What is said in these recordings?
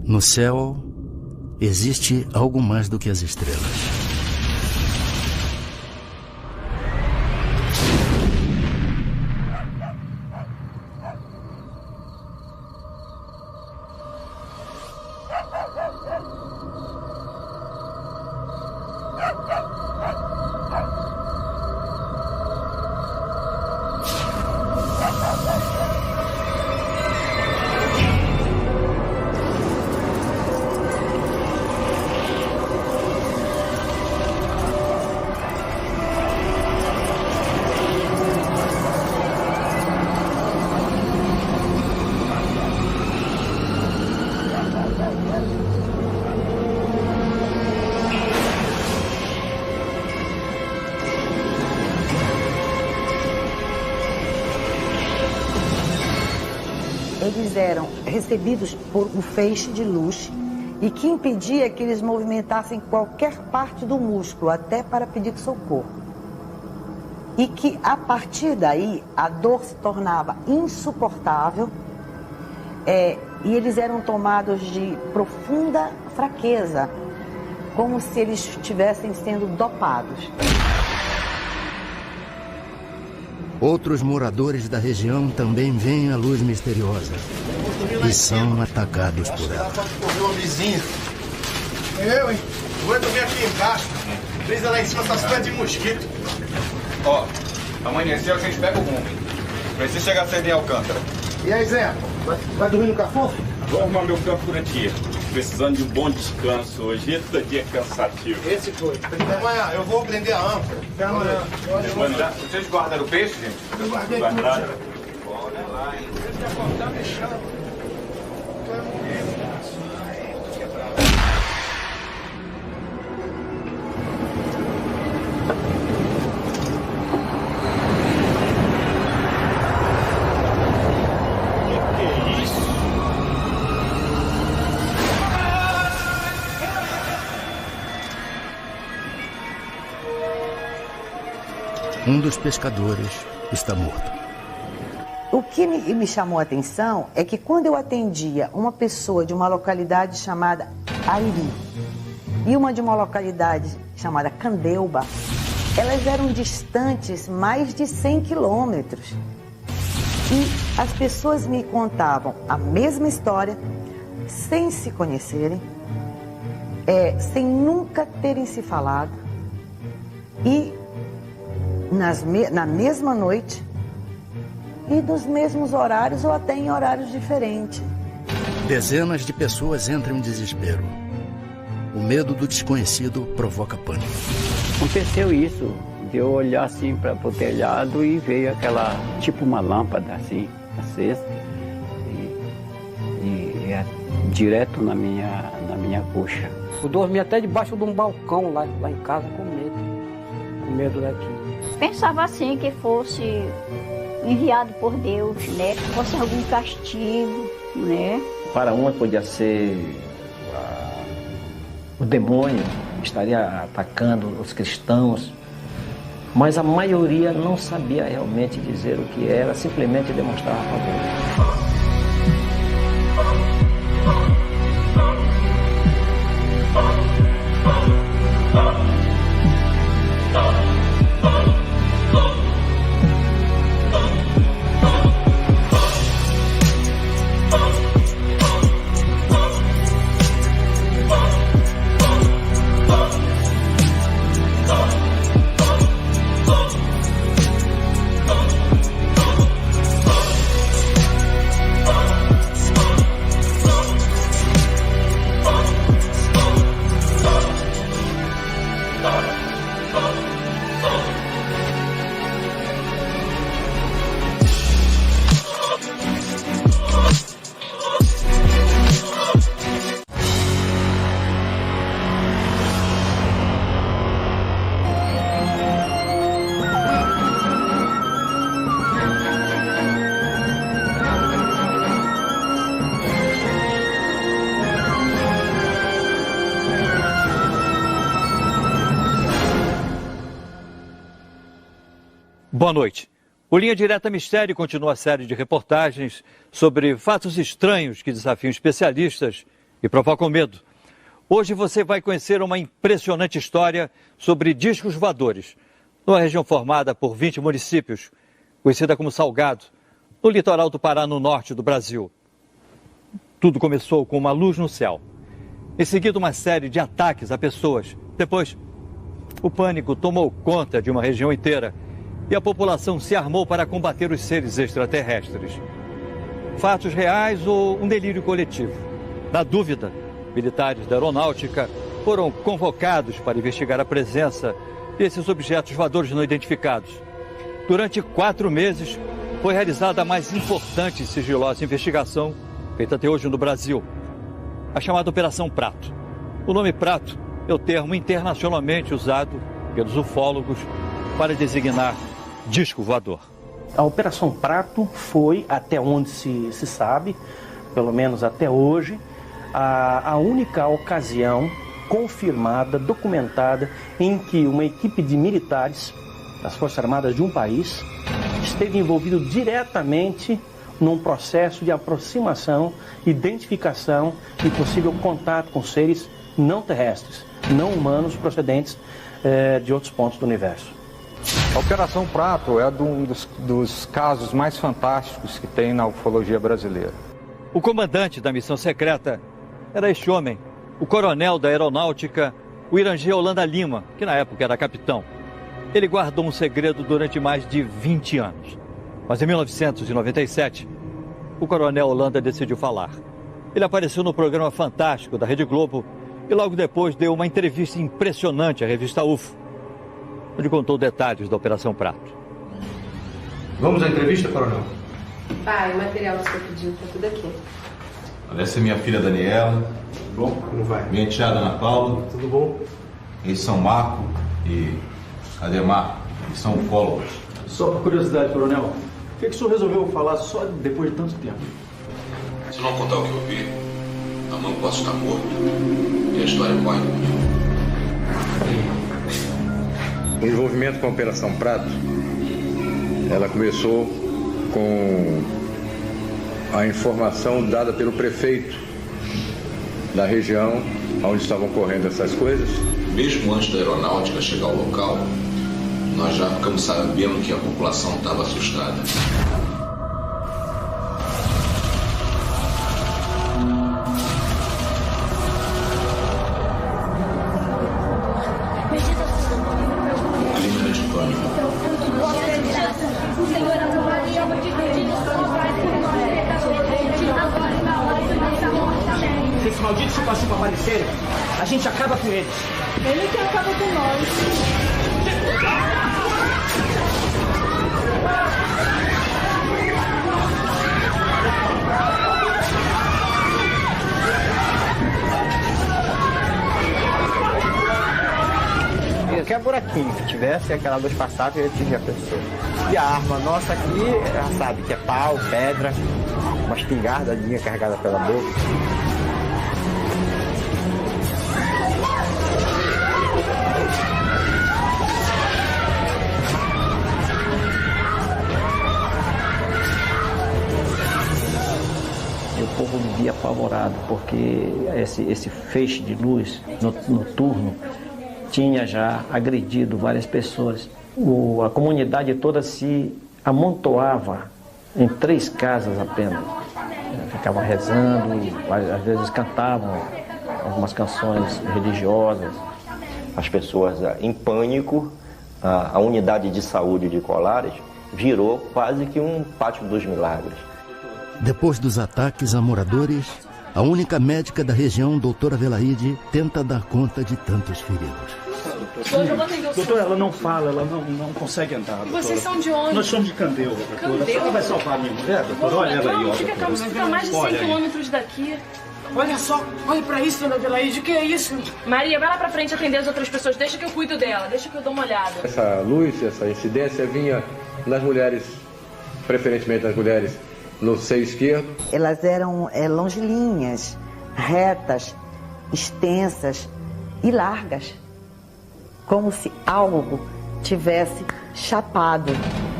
No céu, existe algo mais do que as estrelas. Eles eram recebidos por um feixe de luz e que impedia que eles movimentassem qualquer parte do músculo, até para pedir socorro. E que, a partir daí, a dor se tornava insuportável e eles eram tomados de profunda fraqueza, como se eles estivessem sendo dopados. Outros moradores da região também veem a luz misteriosa e são atacados por ela. Correu uma vizinha. Eu, hein? Vou dormir aqui embaixo. Brisa lá em cima, tá super de mosquito. Ó, amanheceu, a gente pega o rumo. Precisa chegar cedo em Alcântara. E aí, Zé? Vai dormir no Carrefour? Vou arrumar meu campo por aqui. Precisando de um bom descanso hoje. Esse dia é cansativo. Esse foi. Amanhã, eu vou prender a âncora. Até amanhã. Vocês guardaram o peixe, gente? Eu guardei tudo. Olha lá, hein? Você quer cortar, deixando. Tu é morrer, Um dos pescadores está morto. O que me chamou a atenção é que quando eu atendia uma pessoa de uma localidade chamada Ariri e uma de uma localidade chamada Candeuba, elas eram distantes mais de 100 quilômetros. E as pessoas me contavam a mesma história, sem se conhecerem, sem nunca terem se falado e na mesma noite e nos mesmos horários ou até em horários diferentes. Dezenas de pessoas entram em desespero. O medo do desconhecido provoca pânico. Aconteceu isso, de eu olhar assim para o telhado e veio aquela, tipo uma lâmpada assim, acesa, e direto na minha coxa. Eu dormi até debaixo de um balcão lá em casa com medo daquilo. Pensava assim que fosse enviado por Deus, né? Que fosse algum castigo, né? Para uma podia ser o demônio estaria atacando os cristãos, mas a maioria não sabia realmente dizer o que era, simplesmente demonstrava favor. Boa noite. O Linha Direta Mistério continua a série de reportagens sobre fatos estranhos que desafiam especialistas e provocam medo. Hoje você vai conhecer uma impressionante história sobre discos voadores, numa região formada por 20 municípios, conhecida como Salgado, no litoral do Pará, no norte do Brasil. Tudo começou com uma luz no céu. Em seguida, uma série de ataques a pessoas. Depois, o pânico tomou conta de uma região inteira e a população se armou para combater os seres extraterrestres. Fatos reais ou um delírio coletivo? Na dúvida, militares da aeronáutica foram convocados para investigar a presença desses objetos voadores não identificados. Durante 4 meses, foi realizada a mais importante e sigilosa investigação feita até hoje no Brasil, a chamada Operação Prato. O nome Prato é o termo internacionalmente usado pelos ufólogos para designar disco voador. A Operação Prato foi, até onde se sabe, pelo menos até hoje, a única ocasião confirmada, documentada, em que uma equipe de militares das Forças Armadas de um país esteve envolvido diretamente num processo de aproximação, identificação e possível contato com seres não terrestres, não humanos, procedentes de outros pontos do universo. A Operação Prato é um dos casos mais fantásticos que tem na ufologia brasileira. O comandante da missão secreta era este homem, o coronel da aeronáutica, o Irangê Holanda Lima, que na época era capitão. Ele guardou um segredo durante mais de 20 anos. Mas em 1997, o coronel Holanda decidiu falar. Ele apareceu no programa Fantástico da Rede Globo e logo depois deu uma entrevista impressionante à revista UFO, onde contou detalhes da Operação Prato. Vamos à entrevista, coronel? Pai, o material que você pediu está tudo aqui. Essa é minha filha Daniela. Tudo bom? Como vai? Minha enteada Ana Paula. Tudo bom? Eles são Marco e Ademar, eles são ufólogos. Só por curiosidade, coronel, por que o senhor resolveu falar só depois de tanto tempo? Se não contar o que eu vi, amanhã eu posso estar morto e a história corre comigo. O envolvimento com a Operação Prato, ela começou com a informação dada pelo prefeito da região onde estavam ocorrendo essas coisas. Mesmo antes da aeronáutica chegar ao local, nós já ficamos sabendo que a população estava assustada. Clima de pânico. Se esses malditos se passam para aparecerem, a gente acaba com eles. Ele que acaba com nós. Qualquer buraquinho que tivesse, aquela luz passava e atingia a pessoa. E a arma nossa aqui, ela sabe que é pau, pedra, uma espingardadinha carregada pela boca. O povo vivia apavorado, porque esse feixe de luz noturno tinha já agredido várias pessoas. A comunidade toda se amontoava em 3 casas apenas. Ficavam rezando, às vezes cantavam algumas canções religiosas. As pessoas em pânico, a unidade de saúde de Colares virou quase que um pátio dos milagres. Depois dos ataques a moradores, a única médica da região, doutora Velaide, tenta dar conta de tantos feridos. Doutora, ela não fala, ela não consegue andar. E vocês são de onde? Nós somos de Candeua, doutora. Candeua? Ela vai salvar a minha mulher, doutora? Olha ela aí, ó. Fica a mais de 100 quilômetros daqui. Olha só, olha pra isso, dona Adelaide, o que é isso? Maria, vai lá pra frente atender as outras pessoas, deixa que eu cuido dela, deixa que eu dou uma olhada. Essa luz, essa incidência vinha nas mulheres, preferentemente nas mulheres no seio esquerdo. Elas eram longilíneas, retas, extensas e largas, como se algo tivesse chapado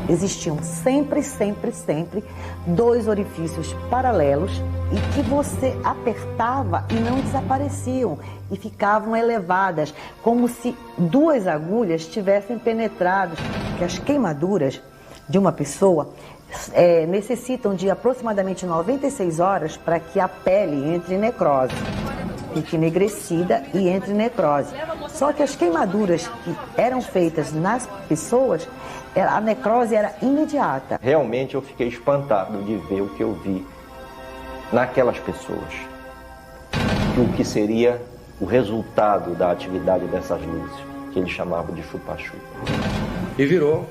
existiam sempre dois orifícios paralelos e que você apertava e não desapareciam e ficavam elevadas, como se duas agulhas tivessem penetrado, que as queimaduras de uma pessoa necessitam de aproximadamente 96 horas para que a pele entre em necrose, fique enegrecida e entre em necrose. Só que as queimaduras que eram feitas nas pessoas, a necrose era imediata. Realmente eu fiquei espantado de ver o que eu vi naquelas pessoas. O que seria o resultado da atividade dessas luzes, que eles chamavam de chupa-chupa. E virou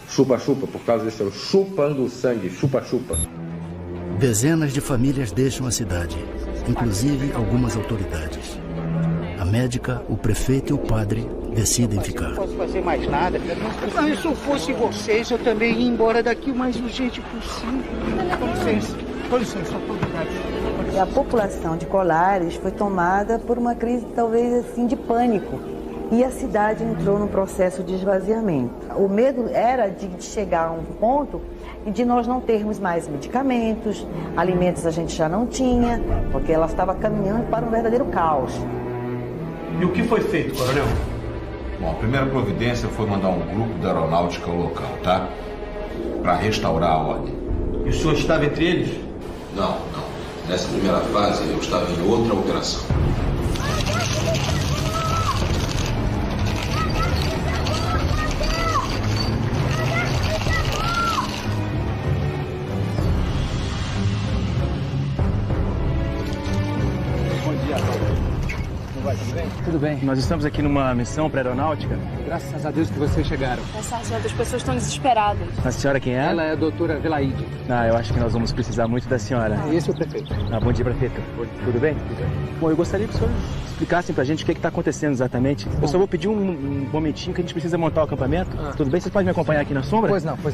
chupa-chupa, por causa desse chupando o sangue, chupa-chupa. Dezenas de famílias deixam a cidade, inclusive algumas autoridades. A médica, o prefeito e o padre decidem ficar. Não posso fazer mais nada. Mas se eu fosse vocês, eu também ia embora daqui o mais urgente possível. Com licença, obrigado. E a população de Colares foi tomada por uma crise, talvez assim, de pânico. E a cidade entrou num processo de esvaziamento. O medo era de chegar a um ponto de nós não termos mais medicamentos, alimentos a gente já não tinha, porque ela estava caminhando para um verdadeiro caos. E o que foi feito, coronel? Bom, a primeira providência foi mandar um grupo da aeronáutica ao local, tá? Para restaurar a ordem. E o senhor estava entre eles? Não. Nessa primeira fase eu estava em outra operação. Tudo bem. Nós estamos aqui numa missão para aeronáutica. Graças a Deus que vocês chegaram. Essa senhora, as pessoas estão desesperadas. A senhora quem é? Ela é a doutora Velaide. Eu acho que nós vamos precisar muito da senhora. Esse é o prefeito. Bom dia, prefeito. Tudo bem? Bom, eu gostaria que o senhor explicasse pra gente o que está acontecendo exatamente. Eu só vou pedir um momentinho que a gente precisa montar o acampamento. Tudo bem? Vocês podem me acompanhar aqui na sombra? Pois não. De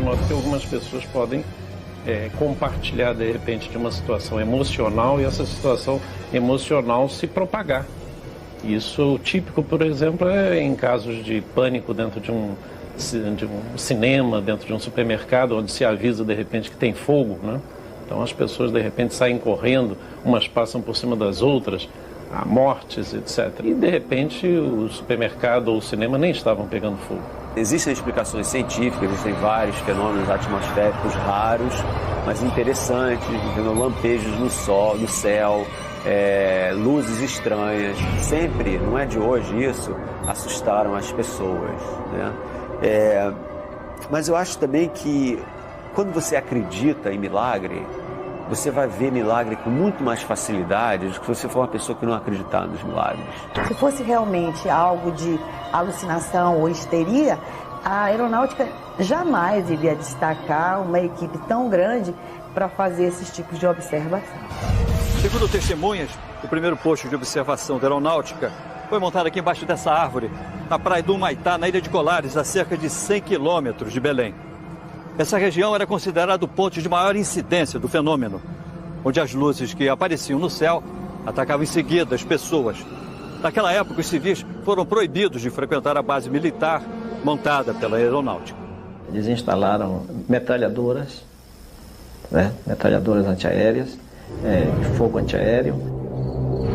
modo que algumas pessoas podem compartilhar, de repente, de uma situação emocional e essa situação emocional se propagar. Isso típico, por exemplo, é em casos de pânico dentro de um cinema, dentro de um supermercado, onde se avisa, de repente, que tem fogo, né? Então as pessoas, de repente, saem correndo, umas passam por cima das outras, há mortes, etc. E, de repente, o supermercado ou o cinema nem estavam pegando fogo. Existem explicações científicas, existem vários fenômenos atmosféricos raros, mas interessantes, lampejos no céu, luzes estranhas. Sempre, não é de hoje isso, assustaram as pessoas, né? Mas eu acho também que quando você acredita em milagre, você vai ver milagre com muito mais facilidade do que se você for uma pessoa que não acreditar nos milagres. Se fosse realmente algo de alucinação ou histeria, a aeronáutica jamais iria destacar uma equipe tão grande para fazer esses tipos de observação. Segundo testemunhas, o primeiro posto de observação da aeronáutica foi montado aqui embaixo dessa árvore, na praia do Humaitá, na ilha de Colares, a cerca de 100 quilômetros de Belém. Essa região era considerada o ponto de maior incidência do fenômeno, onde as luzes que apareciam no céu atacavam em seguida as pessoas. Naquela época, os civis foram proibidos de frequentar a base militar montada pela aeronáutica. Eles instalaram metralhadoras, metralhadoras antiaéreas, de fogo antiaéreo.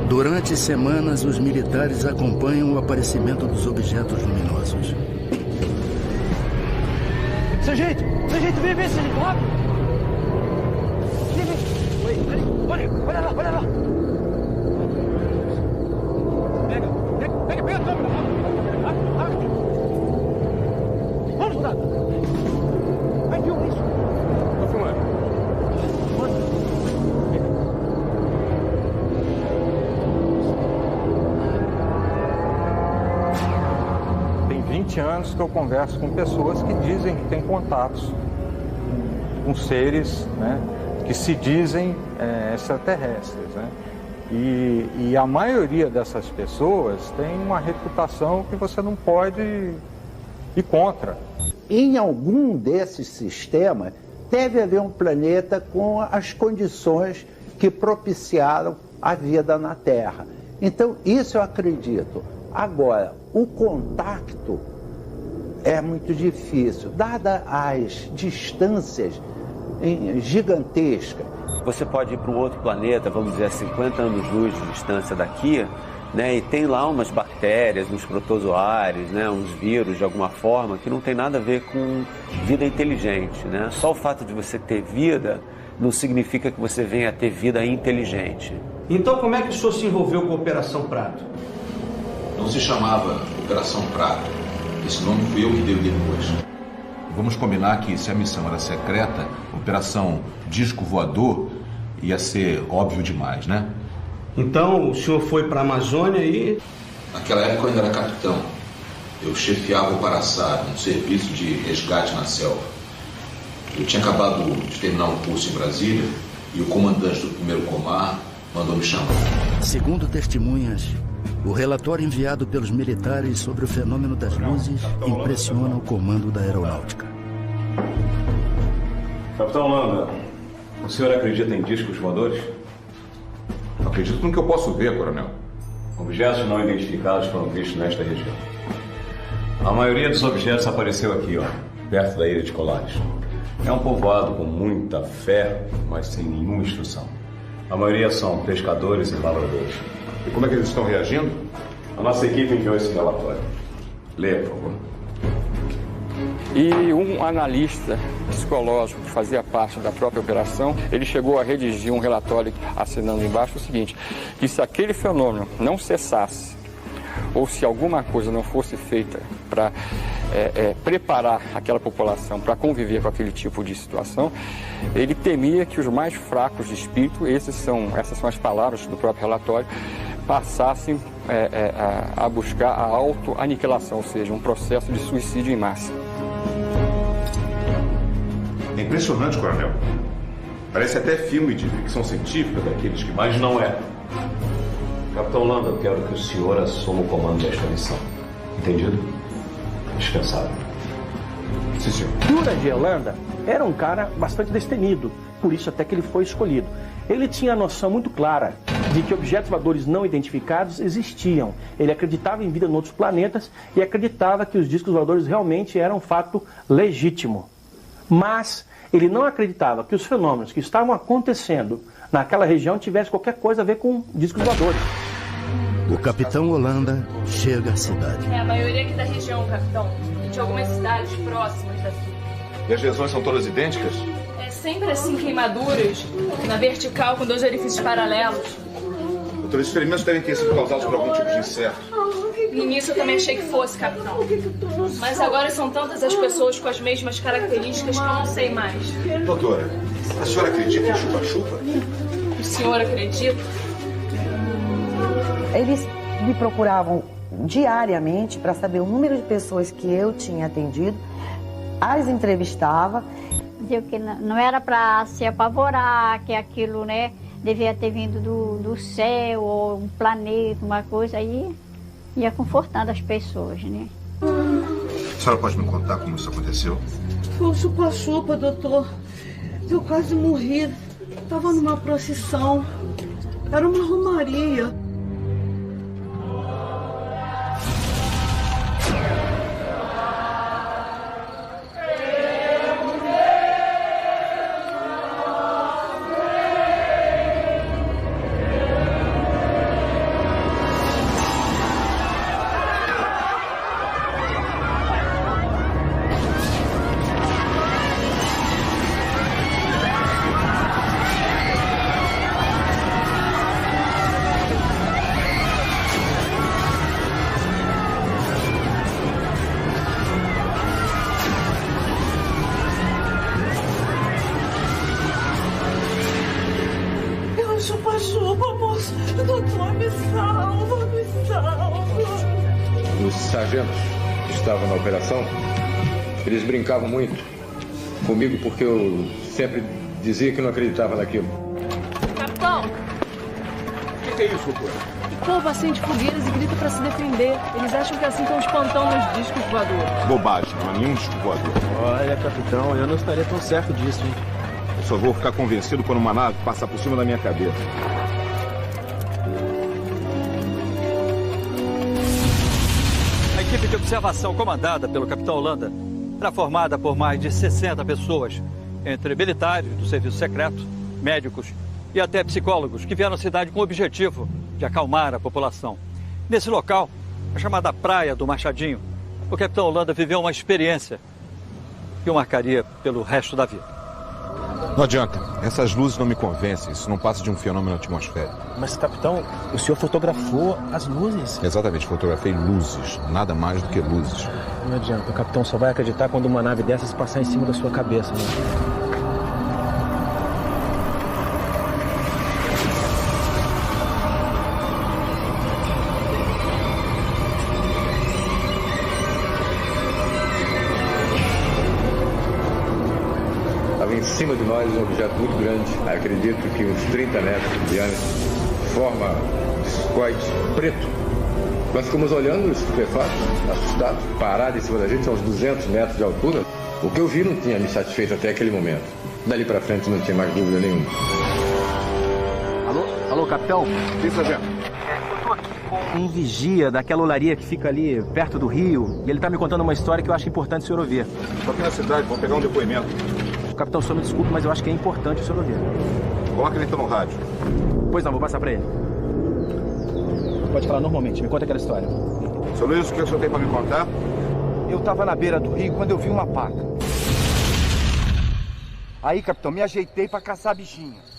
Durante semanas, os militares acompanham o aparecimento dos objetos luminosos. Sargento, vem esse helicóptero. Olha lá. Pega a câmera. Rápido. Vamos, soldado. Vai, filma isso. Tô filmando. Tem 20 anos que eu converso com pessoas que dizem que têm contatos com seres, né, que se dizem extraterrestres, né? E a maioria dessas pessoas tem uma reputação que você não pode ir contra. Em algum desses sistemas deve haver um planeta com as condições que propiciaram a vida na Terra. Então, isso eu acredito. Agora, o contato é muito difícil, dadas as distâncias gigantescas. Você pode ir para um outro planeta, vamos dizer, a 50 anos-luz de distância daqui, né, e tem lá umas bactérias, uns protozoários, né, uns vírus de alguma forma, que não tem nada a ver com vida inteligente, né? Só o fato de você ter vida não significa que você venha a ter vida inteligente. Então como é que o senhor se envolveu com a Operação Prato? Não se chamava Operação Prato. Esse nome fui eu que dei depois. Vamos combinar que se a missão era secreta, Operação Disco Voador ia ser óbvio demais, né? Então o senhor foi para a Amazônia e... Naquela época eu ainda era capitão. Eu chefiava o Paraçar, um serviço de resgate na selva. Eu tinha acabado de terminar um curso em Brasília e o comandante do primeiro Comar mandou me chamar. Segundo testemunhas, o relatório enviado pelos militares sobre o fenômeno das luzes impressiona o comando da aeronáutica. Capitão Landa, o senhor acredita em discos voadores? Acredito no que eu posso ver, coronel. Objetos não identificados foram vistos nesta região. A maioria dos objetos apareceu aqui, ó, perto da ilha de Colares. É um povoado com muita fé, mas sem nenhuma instrução. A maioria são pescadores e lavradores. E como é que eles estão reagindo? A nossa equipe enviou esse relatório. Leia, por favor. E um analista psicológico que fazia parte da própria operação, ele chegou a redigir um relatório assinando embaixo o seguinte, que se aquele fenômeno não cessasse, ou se alguma coisa não fosse feita para preparar aquela população para conviver com aquele tipo de situação, ele temia que os mais fracos de espírito, essas são as palavras do próprio relatório, passassem a buscar a autoaniquilação, ou seja, um processo de suicídio em massa. É impressionante, coronel. Parece até filme de ficção científica daqueles que... Mas não é. Capitão Landa, eu quero que o senhor assuma o comando desta missão. Entendido? Dispensável. Sim, senhor. Dura de Holanda era um cara bastante destemido, por isso até que ele foi escolhido. Ele tinha a noção muito clara de que objetos voadores não identificados existiam. Ele acreditava em vida em outros planetas e acreditava que os discos voadores realmente eram um fato legítimo. Mas ele não acreditava que os fenômenos que estavam acontecendo naquela região tivessem qualquer coisa a ver com discos voadores. O capitão Holanda chega à cidade. É a maioria aqui da região, capitão. E de algumas cidades próximas daqui. E as lesões são todas idênticas? É sempre assim, queimaduras, na vertical, com 2 orifícios paralelos. Doutor, esses ferimentos devem ter sido causados por algum tipo de inseto. No início eu também achei que fosse, capitão. Mas agora são tantas as pessoas com as mesmas características que eu não sei mais. Doutora, a senhora acredita em chupa-chupa? O senhor acredita? Eles me procuravam diariamente para saber o número de pessoas que eu tinha atendido, as entrevistava. Diziam que não era para se apavorar, que aquilo, né, devia ter vindo do céu, ou um planeta, uma coisa, aí ia confortando as pessoas, né? A senhora pode me contar como isso aconteceu? Foi um chupa-chupa, doutor. Eu quase morri. Estava numa procissão. Era uma romaria. Chupa-chupa, moço. Doutor, me salva, me salva. Os sargentos que estavam na operação, eles brincavam muito comigo porque eu sempre dizia que não acreditava naquilo. Capitão! O que é isso, doutor? O povo acende fogueiras e grita pra se defender. Eles acham que assim estão espantando os discos voadores. Bobagem, não há nenhum disco voador. Olha, capitão, eu não estaria tão certo disso, hein? Eu só vou ficar convencido quando uma nave passar por cima da minha cabeça. A equipe de observação comandada pelo capitão Holanda era formada por mais de 60 pessoas, entre militares do serviço secreto, médicos e até psicólogos, que vieram à cidade com o objetivo de acalmar a população. Nesse local, a chamada Praia do Machadinho, o capitão Holanda viveu uma experiência que o marcaria pelo resto da vida. Não adianta, essas luzes não me convencem, isso não passa de um fenômeno atmosférico. Mas, capitão, o senhor fotografou as luzes? Exatamente, fotografei luzes, nada mais do que luzes. Não adianta, o capitão só vai acreditar quando uma nave dessas passar em cima da sua cabeça, né? Em cima de nós um objeto muito grande, acredito que uns 30 metros de diâmetro, forma discoide preto. Nós ficamos olhando, estupefatos, assustados, parado em cima da gente, a uns 200 metros de altura. O que eu vi não tinha me satisfeito até aquele momento. Dali para frente não tinha mais dúvida nenhuma. Alô, capitão? Sim, sargento. Eu tô aqui com um vigia daquela olaria que fica ali perto do rio, e ele tá me contando uma história que eu acho importante o senhor ouvir. Tô aqui na cidade, vou pegar um depoimento. Capitão, só me desculpe, mas eu acho que é importante o senhor ouvir. Coloca ele então no rádio. Pois não, vou passar pra ele. Pode falar normalmente, me conta aquela história. Seu Luiz, o que o senhor tem pra me contar? Eu tava na beira do rio quando eu vi uma paca. Aí, capitão, me ajeitei pra caçar bichinho.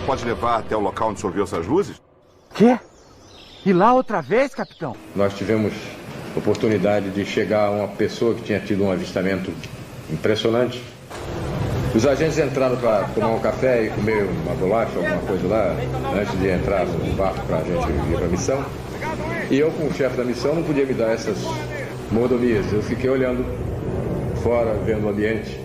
Pode levar até o local onde o senhor viu essas luzes? Quê? E lá outra vez, capitão? Nós tivemos oportunidade de chegar a uma pessoa que tinha tido um avistamento impressionante. Os agentes entraram para tomar um café e comer uma bolacha, alguma coisa lá, antes de entrar no barco para a gente ir para a missão. E eu, como chefe da missão, não podia me dar essas mordomias. Eu fiquei olhando fora, vendo o ambiente.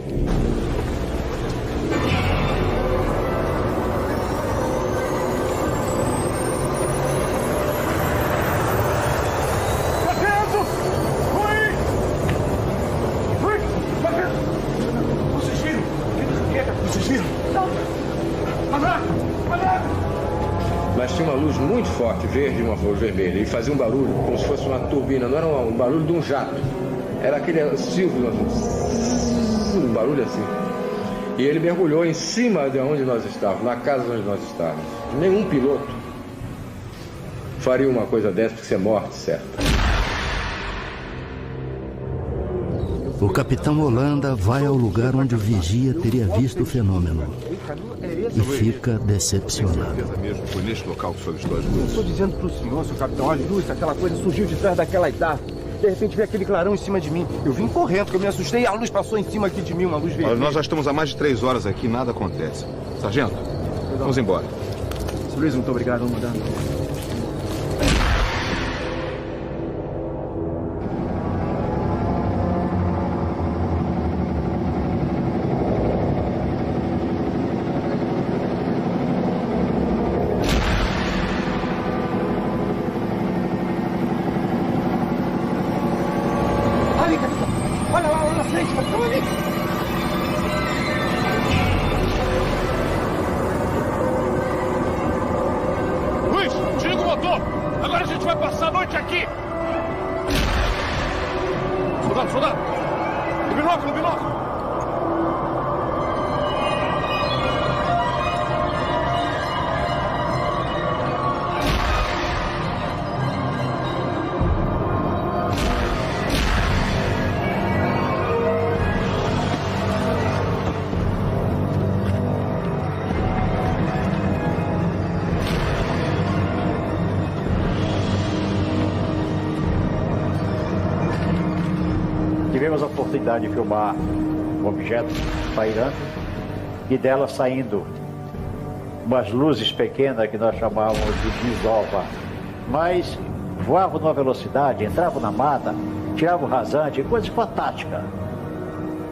Mas tinha uma luz muito forte, verde e uma luz vermelha, e fazia um barulho como se fosse uma turbina, não era um barulho de um jato, era aquele silvio, um barulho assim. E ele mergulhou em cima de onde nós estávamos, na casa onde nós estávamos. Nenhum piloto faria uma coisa dessa, porque isso é morte certa. O capitão Holanda vai ao lugar onde o vigia teria visto o fenômeno e fica decepcionado. Foi neste local que o senhor viu as Eu luzes? estou dizendo pro senhor, seu capitão, olha, luz, aquela coisa surgiu de trás daquela idade. De repente veio aquele clarão em cima de mim. Eu vim correndo, porque eu me assustei e a luz passou em cima aqui de mim, uma luz vermelha. Olha, nós já estamos há mais de 3 horas aqui, nada acontece. Sargento, vamos embora. Seu Luiz, muito obrigado, vamos mudar. Soldado! No binóculo, no binóculo! Tivemos a oportunidade de filmar um objeto pairando e dela saindo umas luzes pequenas que nós chamávamos de desova, mas voavam numa velocidade, entravam na mata, tiravam o rasante, coisas fantásticas.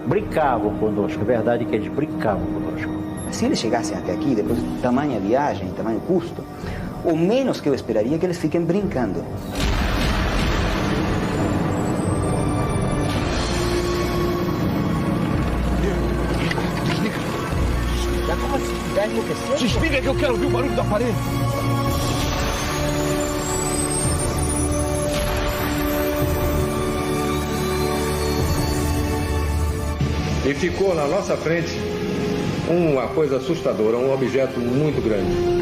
Brincavam conosco, a verdade é que eles brincavam conosco. Se eles chegassem até aqui, depois de tamanha viagem, tamanho custo, O menos que eu esperaria é que eles fiquem brincando. Desliga que eu quero ouvir o barulho do aparelho. E ficou na nossa frente uma coisa assustadora, um objeto muito grande.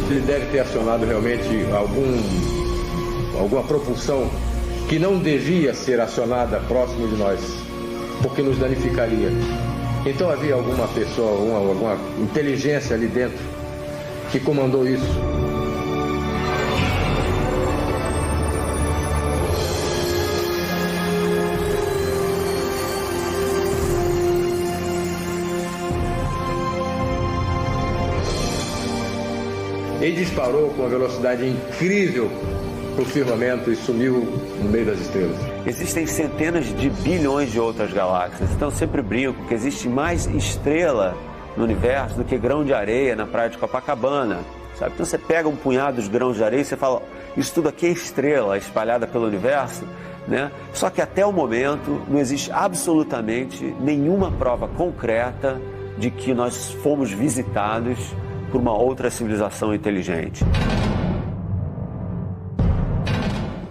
Ele deve ter acionado realmente alguma propulsão que não devia ser acionada próximo de nós, porque nos danificaria. Então havia alguma pessoa, alguma inteligência ali dentro que comandou isso. E disparou com uma velocidade incrível para o firmamento e sumiu no meio das estrelas. Existem centenas de bilhões de outras galáxias, então eu sempre brinco que existe mais estrela no universo do que grão de areia na praia de Copacabana, sabe? Então você pega um punhado de grãos de areia e você fala, isso tudo aqui é estrela espalhada pelo universo, né? Só que até o momento não existe absolutamente nenhuma prova concreta de que nós fomos visitados por uma outra civilização inteligente.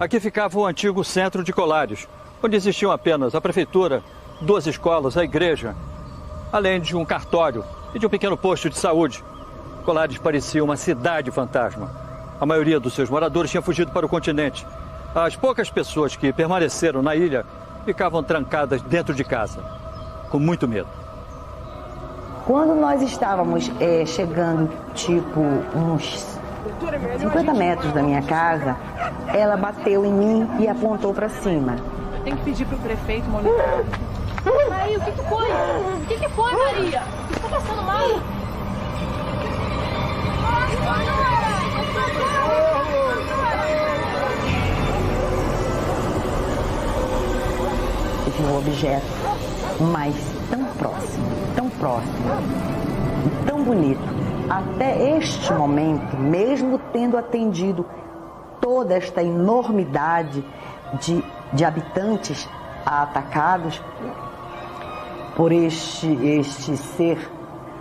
Aqui ficava o antigo centro de Colares, onde existiam apenas a prefeitura, 2 escolas, a igreja, além de um cartório e de um pequeno posto de saúde. Colares parecia uma cidade fantasma. A maioria dos seus moradores tinha fugido para o continente. As poucas pessoas que permaneceram na ilha ficavam trancadas dentro de casa, com muito medo. Quando nós estávamos chegando, tipo, uns 50 metros da minha casa, ela bateu em mim e apontou para cima. Eu tenho que pedir pro prefeito monitorar. Maria, o que foi? O que foi, Maria? O que está passando mal? Esse é um objeto, mas tão próximo, e tão bonito. Até este momento, mesmo tendo atendido toda esta enormidade de habitantes atacados por este ser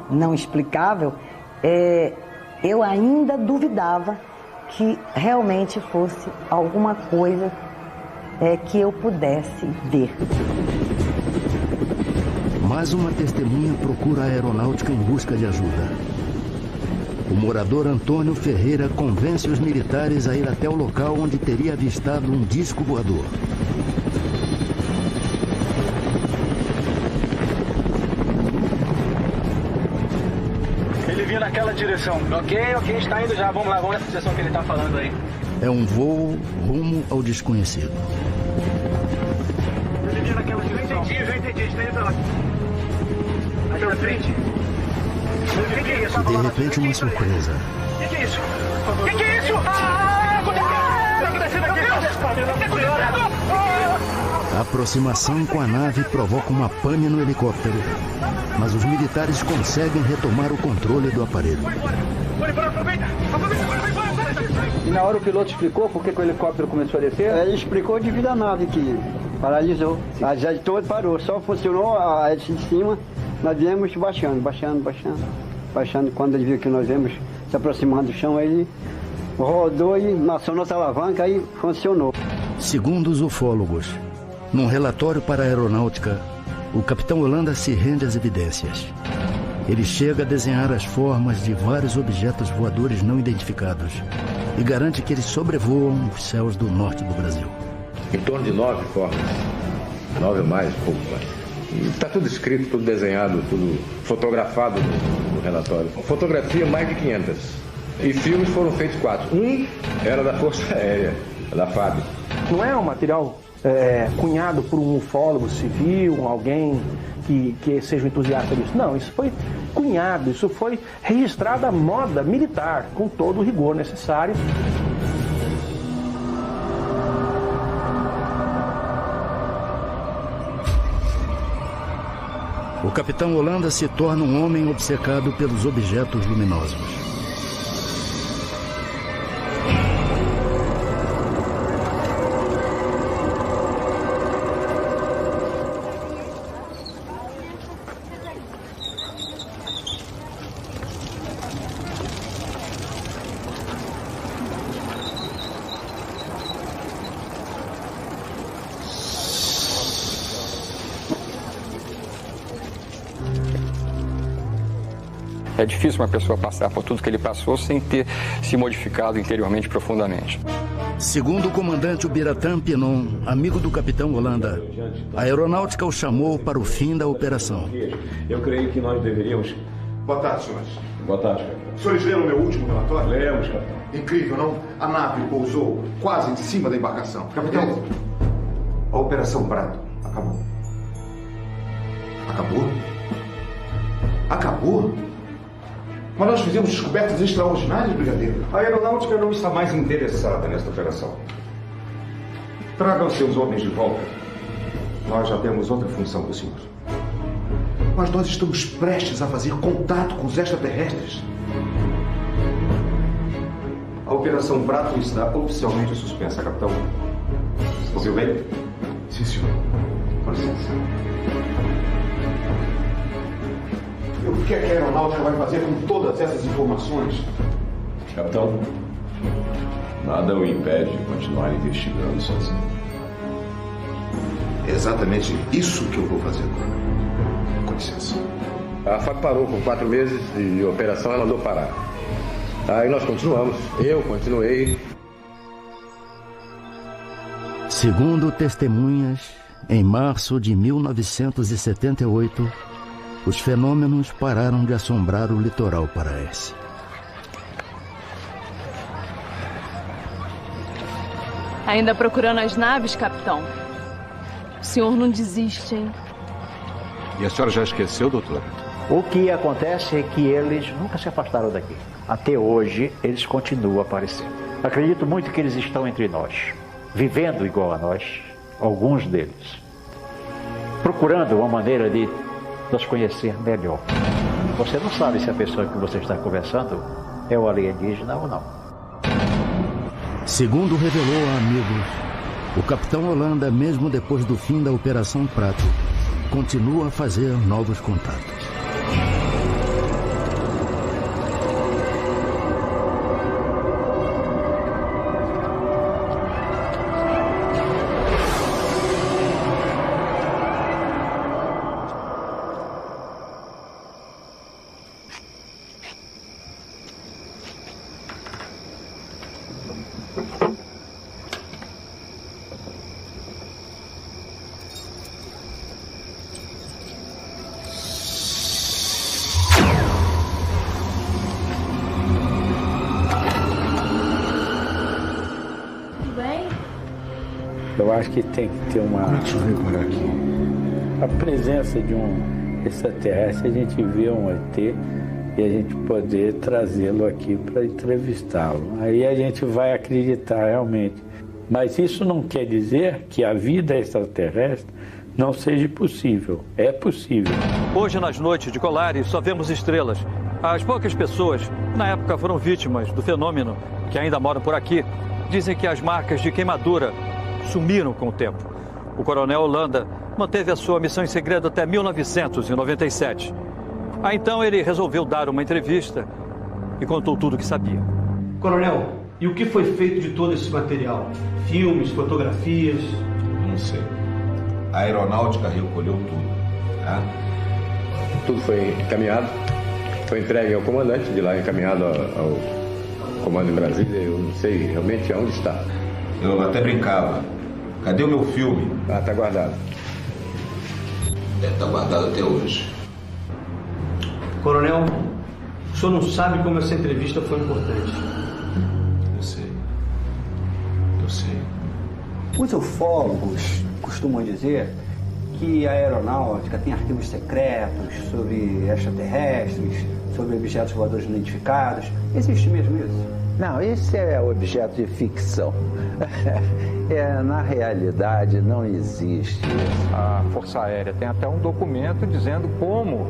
não explicável, eu ainda duvidava que realmente fosse alguma coisa que eu pudesse ver. Mais uma testemunha procura a aeronáutica em busca de ajuda. O morador Antônio Ferreira convence os militares a ir até o local onde teria avistado um disco voador. Ele vinha naquela direção. Ok, está indo já. Vamos lá, vamos nessa direção que ele está falando aí. É um voo rumo ao desconhecido. Ele vinha naquela direção. Já entendi. Está indo pra lá. Aqui na frente. O que é isso? De repente, uma surpresa. O que é isso? O que é isso? Está acontecendo aqui. A aproximação com a nave provoca uma pane no helicóptero, mas os militares conseguem retomar o controle do aparelho. E na hora o piloto explicou por que o helicóptero começou a descer? Ele explicou devido à nave que paralisou. A jet todo parou, só funcionou a hélice de cima. Nós viemos baixando. Quando ele viu que nós viemos se aproximando do chão, ele rodou e acionou nossa alavanca e funcionou. Segundo os ufólogos, num relatório para a aeronáutica, o capitão Holanda se rende às evidências. Ele chega a desenhar as formas de vários objetos voadores não identificados e garante que eles sobrevoam os céus do norte do Brasil. Em torno de 9 formas, 9 ou mais, pouco mais. Está tudo escrito, tudo desenhado, tudo fotografado no relatório. Fotografia, mais de 500. E filmes foram feitos 4. Um era da Força Aérea, da FAB. Não é um material cunhado por um ufólogo civil, alguém que seja um entusiasta disso. Não, isso foi cunhado, isso foi registrado à moda militar, com todo o rigor necessário. capitão Holanda se torna um homem obcecado pelos objetos luminosos. É difícil uma pessoa passar por tudo que ele passou sem ter se modificado interiormente profundamente. Segundo o comandante Ubiratã Pinon, amigo do capitão Holanda, a aeronáutica o chamou para o fim da operação. Eu creio que nós deveríamos... Boa tarde, senhores. Boa tarde, capitão. Os senhores leram meu último relatório? Lemos, capitão. Incrível, não? A nave pousou quase em cima da embarcação. Capitão, a Operação Prato acabou. Acabou? Acabou? Mas nós fizemos descobertas extraordinárias, brigadeiro. A aeronáutica não está mais interessada nesta operação. Tragam seus homens de volta. Nós já temos outra função para o senhor. Mas nós estamos prestes a fazer contato com os extraterrestres. A Operação Prato está oficialmente suspensa, capitão. Ouviu bem? Sim, senhor. Com licença. E o que é que a aeronáutica vai fazer com todas essas informações? Capitão, nada o impede de continuar investigando sozinho. É exatamente isso que eu vou fazer agora. Com licença. A FAB parou por 4 meses de operação, ela mandou parar. Aí nós continuamos. Eu continuei. Segundo testemunhas, em março de 1978, os fenômenos pararam de assombrar o litoral paraense. Ainda procurando as naves, capitão? O senhor não desiste, hein? E a senhora já esqueceu, doutora? O que acontece é que eles nunca se afastaram daqui. Até hoje, eles continuam aparecendo. Acredito muito que eles estão entre nós, vivendo igual a nós, alguns deles, procurando uma maneira de nos conhecer melhor. Você não sabe se a pessoa que você está conversando é o alienígena ou não. Segundo revelou a amigos, o capitão Holanda, mesmo depois do fim da Operação Prato, continua a fazer novos contatos. Eu acho que tem que ter uma... Deixa eu ver por aqui. A presença de um extraterrestre, a gente vê um ET e a gente poder trazê-lo aqui para entrevistá-lo. Aí a gente vai acreditar realmente. Mas isso não quer dizer que a vida extraterrestre não seja possível. É possível. Hoje, nas noites de Colares, só vemos estrelas. As poucas pessoas, na época, foram vítimas do fenômeno, que ainda moram por aqui, dizem que as marcas de queimadura sumiram com o tempo. O coronel Holanda manteve a sua missão em segredo até 1997. Aí então ele resolveu dar uma entrevista e contou tudo o que sabia. Coronel, e o que foi feito de todo esse material? Filmes, fotografias? Não sei. A aeronáutica recolheu tudo. Tá? Tudo foi encaminhado, foi entregue ao comandante de lá, encaminhado ao comando em Brasília. Eu não sei realmente onde está. Eu até brincava. Cadê o meu filme? Ah, tá guardado. Deve estar guardado até hoje. Coronel, o senhor não sabe como essa entrevista foi importante. Eu sei. Eu sei. Os ufólogos costumam dizer que a aeronáutica tem arquivos secretos sobre extraterrestres, sobre objetos voadores não identificados. Existe mesmo isso? Não, esse é objeto de ficção. Na realidade, não existe. A Força Aérea tem até um documento dizendo como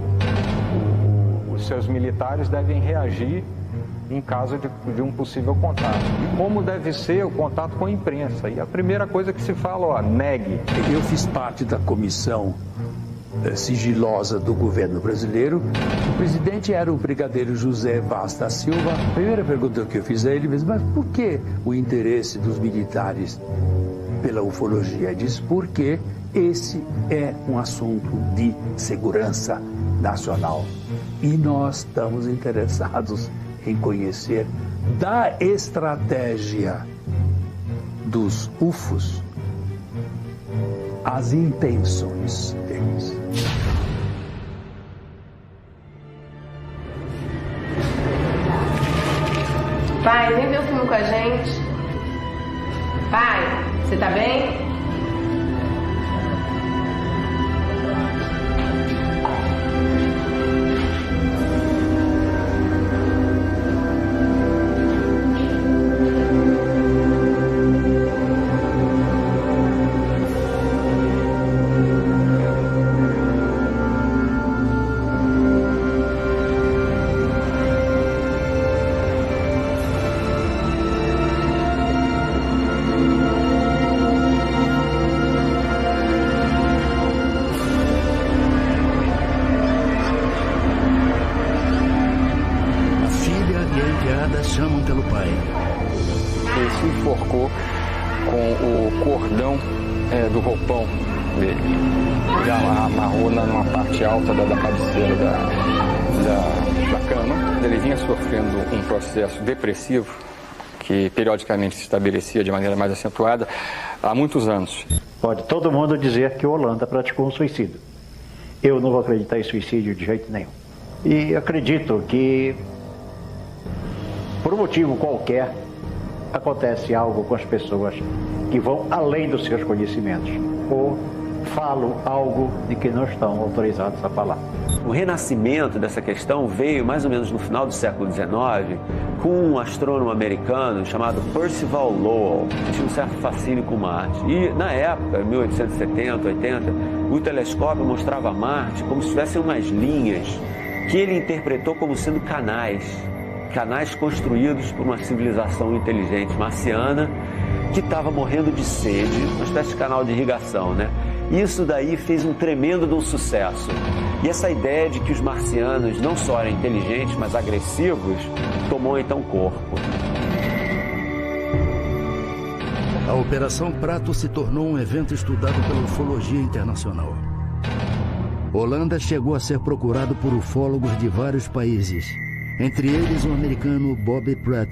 os seus militares devem reagir em caso de um possível contato. E como deve ser o contato com a imprensa. E a primeira coisa que se fala, negue. Eu fiz parte da comissão sigilosa do governo brasileiro. O presidente era o brigadeiro José Vaz da Silva. A primeira pergunta que eu fiz a ele mesmo, mas por que o interesse dos militares pela ufologia? Ele disse, porque esse é um assunto de segurança nacional. E nós estamos interessados em conhecer da estratégia dos UFOs as intenções deles. Pai, vem ver o filme com a gente. Pai, você tá bem? Chamam pelo pai. Ele se enforcou com o cordão do roupão dele. Ele amarrou numa parte alta da cabeceira da cama. Ele vinha sofrendo um processo depressivo que periodicamente se estabelecia de maneira mais acentuada há muitos anos. Pode todo mundo dizer que o Holanda praticou um suicídio. Eu não vou acreditar em suicídio de jeito nenhum. E acredito que por um motivo qualquer, acontece algo com as pessoas que vão além dos seus conhecimentos ou falam algo de que não estão autorizados a falar. O renascimento dessa questão veio mais ou menos no final do século XIX com um astrônomo americano chamado Percival Lowell, que tinha um certo fascínio com Marte. E na época, 1870, 80, o telescópio mostrava Marte como se tivessem umas linhas que ele interpretou como sendo canais construídos por uma civilização inteligente marciana que estava morrendo de sede, uma espécie de canal de irrigação, né? Isso daí fez um tremendo de um sucesso. E essa ideia de que os marcianos não só eram inteligentes, mas agressivos, tomou então corpo. A Operação Prato se tornou um evento estudado pela ufologia internacional. Holanda chegou a ser procurado por ufólogos de vários países, entre eles o americano Bob Pratt,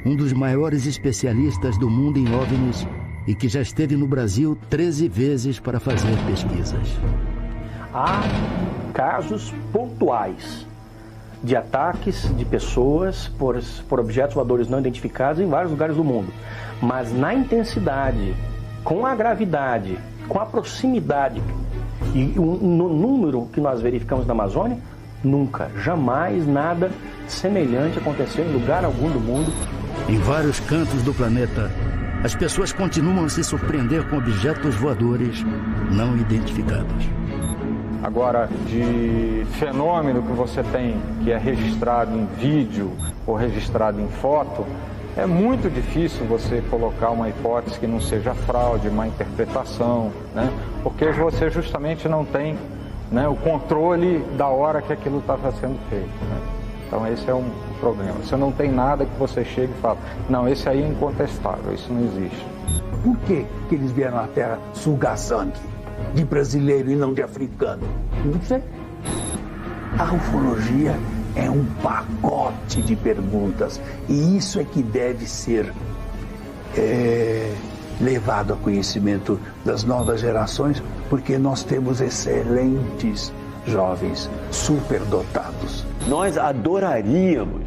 um dos maiores especialistas do mundo em OVNIs e que já esteve no Brasil 13 vezes para fazer pesquisas. Há casos pontuais de ataques de pessoas por objetos voadores não identificados em vários lugares do mundo, mas na intensidade, com a gravidade, com a proximidade e no número que nós verificamos na Amazônia, nunca, jamais nada semelhante aconteceu em lugar algum do mundo. Em vários cantos do planeta, as pessoas continuam a se surpreender com objetos voadores não identificados. Agora, de fenômeno que você tem, que é registrado em vídeo ou registrado em foto, é muito difícil você colocar uma hipótese que não seja fraude, má interpretação, né? Porque você justamente não tem, né, o controle da hora que aquilo estava sendo feito, né? Então esse é um problema. Você não tem nada que você chegue e fale, não, esse aí é incontestável, isso não existe. Por que eles vieram à Terra sugar sangue de brasileiro e não de africano? Não sei. A ufologia é um pacote de perguntas e isso é que deve ser levado a conhecimento das novas gerações, porque nós temos excelentes jovens superdotados. Nós adoraríamos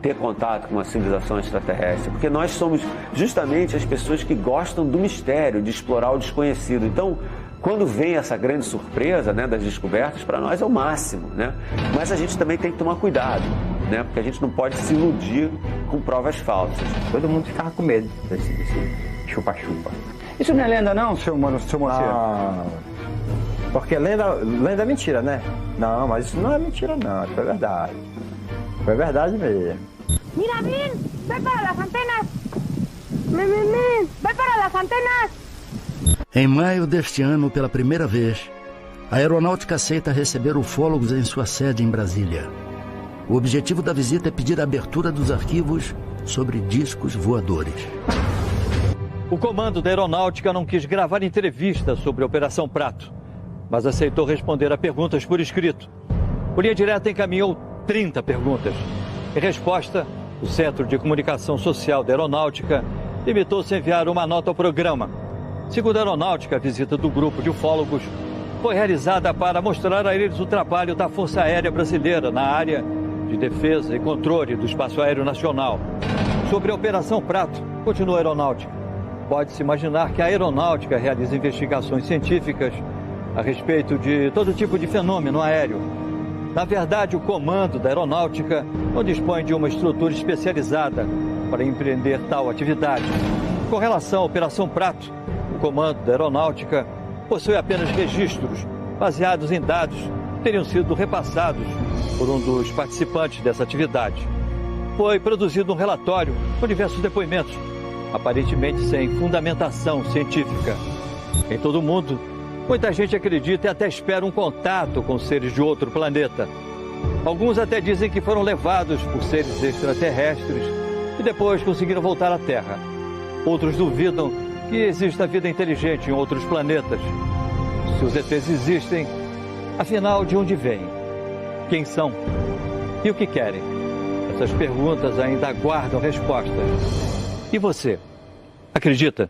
ter contato com uma civilização extraterrestre, porque nós somos justamente as pessoas que gostam do mistério, de explorar o desconhecido. Então, quando vem essa grande surpresa, né, das descobertas, para nós é o máximo, né? Mas a gente também tem que tomar cuidado, né? Porque a gente não pode se iludir com provas falsas. Todo mundo ficava com medo desse chupa-chupa. Isso não é lenda não, seu Moacir? Não, porque lenda é mentira, né? Não, mas isso não é mentira não, isso é verdade. Foi verdade mesmo. Mira, Min, vai para as antenas. Min, vai para as antenas. Em maio deste ano, pela primeira vez, a Aeronáutica aceita receber ufólogos em sua sede em Brasília. O objetivo da visita é pedir a abertura dos arquivos sobre discos voadores. O comando da Aeronáutica não quis gravar entrevista sobre a Operação Prato, mas aceitou responder a perguntas por escrito. O Linha Direta encaminhou 30 perguntas. Em resposta, o Centro de Comunicação Social da Aeronáutica limitou-se a enviar uma nota ao programa. Segundo a Aeronáutica, a visita do grupo de ufólogos foi realizada para mostrar a eles o trabalho da Força Aérea Brasileira na área de defesa e controle do espaço aéreo nacional. Sobre a Operação Prato, continua a Aeronáutica. Pode-se imaginar que a Aeronáutica realiza investigações científicas a respeito de todo tipo de fenômeno aéreo. Na verdade, o comando da Aeronáutica não dispõe de uma estrutura especializada para empreender tal atividade. Com relação à Operação Prato, o comando da Aeronáutica possui apenas registros baseados em dados que teriam sido repassados por um dos participantes dessa atividade. Foi produzido um relatório com diversos depoimentos, aparentemente sem fundamentação científica. Em todo o mundo, muita gente acredita e até espera um contato com seres de outro planeta. Alguns até dizem que foram levados por seres extraterrestres e depois conseguiram voltar à Terra. Outros duvidam que exista vida inteligente em outros planetas. Se os ETs existem, afinal, de onde vêm? Quem são? E o que querem? Essas perguntas ainda aguardam respostas. E você? Acredita?